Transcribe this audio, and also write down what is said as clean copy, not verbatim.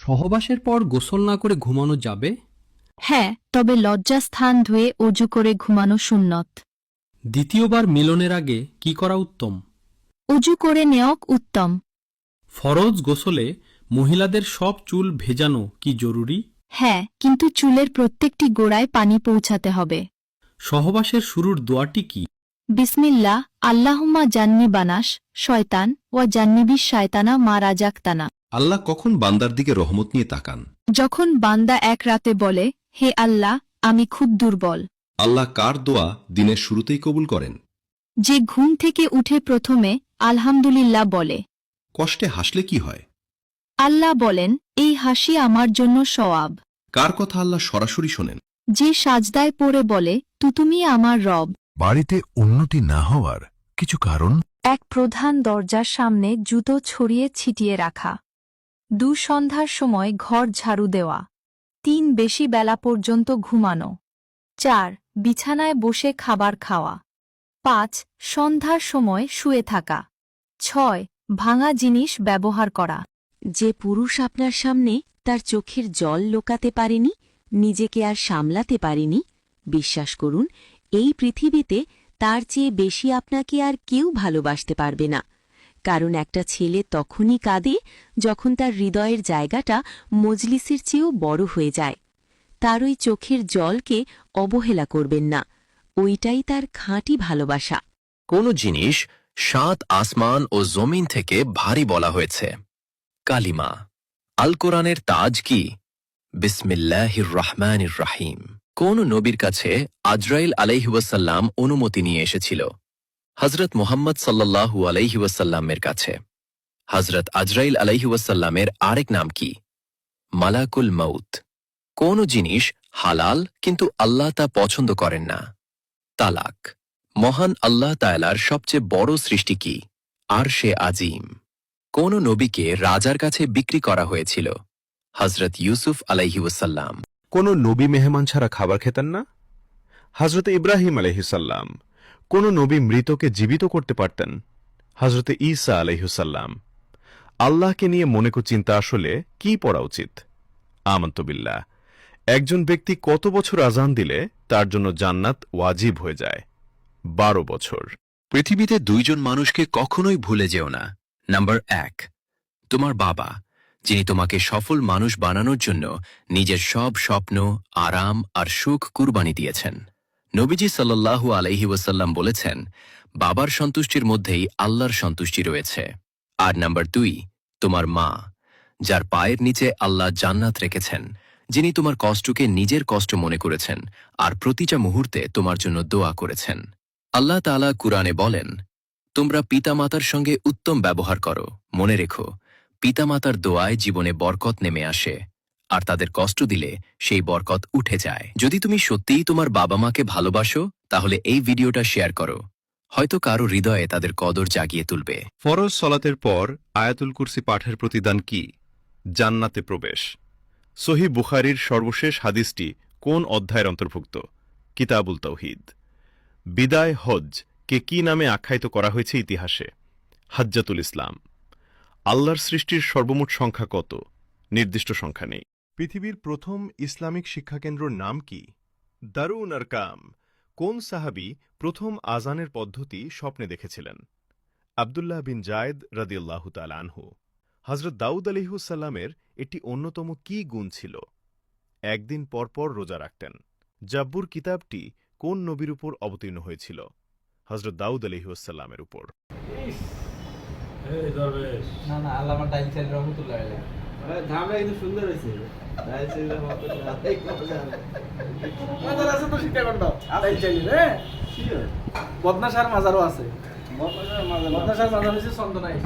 সহবাসের পর গোসল না করে ঘুমানো যাবে? হ্যাঁ, তবে লজ্জাস্থান ধুয়ে অজু করে ঘুমানো সুন্নত। দ্বিতীয়বার মিলনের আগে কি করা উত্তম? অজু করে নেওয়া উত্তম। ফরজ গোসলে মহিলাদের সব চুল ভেজানো কি জরুরি? হ্যাঁ, কিন্তু চুলের প্রত্যেকটি গোড়ায় পানি পৌঁছাতে হবে। সহবাসের শুরুর দোয়াটি কি? বিসমিল্লাহ আল্লাহুম্মা জান্নি বানাস শয়তান ওয়া জান্নিবিশ শায়তানা মা রাজাকতানা। আল্লাহ কখন বান্দার দিকে রহমত নিয়ে তাকান? যখন বান্দা এক রাতে বলে, হে আল্লাহ, আমি খুব দুর্বল। আল্লাহ কার দোয়া দিনের শুরুতেই কবুল করেন? যে ঘুম থেকে উঠে প্রথমে আলহামদুলিল্লাহ বলে। কষ্টে হাসলে কি হয়? আল্লাহ বলেন, এই হাসি আমার জন্য সওয়াব। কার কথা আল্লাহ সরাসরি শোনেন? যে সাজদায় পড়ে বলে, তুমি আমার রব। বাড়িতে উন্নতি না হওয়ার কিছু কারণ? এক প্রধান দরজার সামনে জুতো ছড়িয়ে ছিটিয়ে রাখা। 2 সন্ধ্যার সময় ঘর ঝাড়ু দেওয়া। 3 বেশি বেলা পর্যন্ত ঘুমানো। 4 বিছানায় বসে খাবার খাওয়া। 5 সন্ধ্যার সময় শুয়ে থাকা। 6 ভাঙা জিনিস ব্যবহার করা। যে পুরুষ আপনার সামনে তার চোখের জল লোকাতে পারেনি, নিজেকে আর সামলাতে পারেনি, বিশ্বাস করুন এই পৃথিবীতে তার চেয়ে বেশি আপনাকে আর কেউ ভালোবাসতে পারবে না। কারণ একটা ছেলে তখনই কাঁদে যখন তার হৃদয়ের জায়গাটা মজলিসের চেয়েও বড় হয়ে যায়। তার ওই চোখের জলকে অবহেলা করবেন না, ওইটাই তার খাঁটি ভালোবাসা। কোন জিনিস 7 আসমান ও জমিন থেকে ভারী বলা হয়েছে? কালিমা। আল কোরআনের তাজ কি? বিসমিল্লাহির রহমানির রাহিম। কোন নবীর কাছে আজরাইল আলাইহিওয়াসাল্লাম অনুমতি নিয়ে এসেছিল? হজরত মুহাম্মদ সাল্লাল্লাহু আলাইহিওয়াসাল্লামের কাছে। হজরত আজরাইল আলাইহিওয়াসাল্লামের আরেক নাম কি? মালাকুল মউত। কোন জিনিস হালাল কিন্তু আল্লাহ তা পছন্দ করেন না? তালাক। মহান আল্লাহ তাআলার সবচেয়ে বড় সৃষ্টি কি? আরশে আজিম। কোন নবীকে রাজার কাছে বিক্রি করা হয়েছিল? হজরত ইউসুফ আলাইহিওয়াসাল্লাম। কোন নবী মেহমান ছাড়া খাবার খেতেন না? হজরত ইব্রাহিম আলাইহিসাল্লাম। কোন নবী মৃতকে জীবিত করতে পারতেন? হজরত ঈসা আলাইহিসাল্লাম। আল্লাহকে নিয়ে মনে চিন্তা আসলে কি পড়া উচিত? আমান্ত বিল্লাহ। একজন ব্যক্তি কত বছর আজান দিলে তার জন্য জান্নাত ওয়াজিব হয়ে যায়? 12 বছর। পৃথিবীতে 2 জন মানুষকে কখনোই ভুলে যেও না। নাম্বার 1, তোমার বাবা, যিনি তোমাকে সফল মানুষ বানানোর জন্য নিজের সব স্বপ্ন, আরাম আর সুখ কুরবানি দিয়েছেন। নবীজি সাল্লাল্লাহু আলাইহি ওয়াসাল্লাম বলেছেন, বাবার সন্তুষ্টির মধ্যেই আল্লাহর সন্তুষ্টি রয়েছে। আর নাম্বার 2, তোমার মা, যার পায়ের নিচে আল্লাহ জান্নাত রেখেছেন, যিনি তোমার কষ্টকে নিজের কষ্ট মনে করেছেন আর প্রতিটা মুহূর্তে তোমার জন্য দোয়া করেছেন। আল্লাহ তাআলা কুরআনে বলেন, তোমরা পিতামাতার সঙ্গে উত্তম ব্যবহার করো। মনে রেখো, পিতামাতার দোয়ায় জীবনে বরকত নেমে আসে, আর তাদের কষ্ট দিলে সেই বরকত উঠে যায়। যদি তুমি সত্যিই তোমার বাবা মাকে ভালোবাসো, তাহলে এই ভিডিওটা শেয়ার করো। হয়তো কারো হৃদয়ে তাদের কদর জাগিয়ে তুলবে। ফরজ সলাতের পর আয়াতুল কুরসি পাঠের প্রতিদান কি? জান্নাতে প্রবেশ। সহিহ বুখারীর সর্বশেষ হাদিসটি কোন অধ্যায়ের অন্তর্ভুক্ত? কিতাবুল তাওহীদ। বিদায় হজ কে কি নামে আখ্যায়িত করা হয়েছে ইতিহাসে? হাজ্জাতুল ইসলাম। আল্লাহর সৃষ্টির সর্বমোট সংখ্যা কত? নির্দিষ্ট সংখ্যা নেই। পৃথিবীর প্রথম ইসলামিক শিক্ষাকেন্দ্রর নাম কি? দারুন আরকাম। কোন সাহাবী প্রথম আজানের পদ্ধতি স্বপ্নে দেখেছিলেন? আব্দুল্লাহ বিন জায়েদ রাদিয়াল্লাহু তাআলা আনহু। হযরত দাউদ আলাইহিসসালামের একটি অন্যতম কি গুণ ছিল? একদিন পরপর রোজা রাখতেন। জাব্বুর কিতাবটি কোন নবীর উপর অবতীর্ণ হয়েছিল? হযরত দাউদ আলাইহিসসালামের উপর। না না আল্লামা টাইলসের রহমাতুল্লাহ আলাইহি। ধামটা কিন্তু সুন্দর হয়েছে। টাইলসের রহমাতুল্লাহ আলাইহি। মাজার আছে তো সীতাকুণ্ড। টাইলসের রে। শিওর। বদনাশার মাজারও আছে। বদনাশার মাজার হইছে চন্দনাইশ।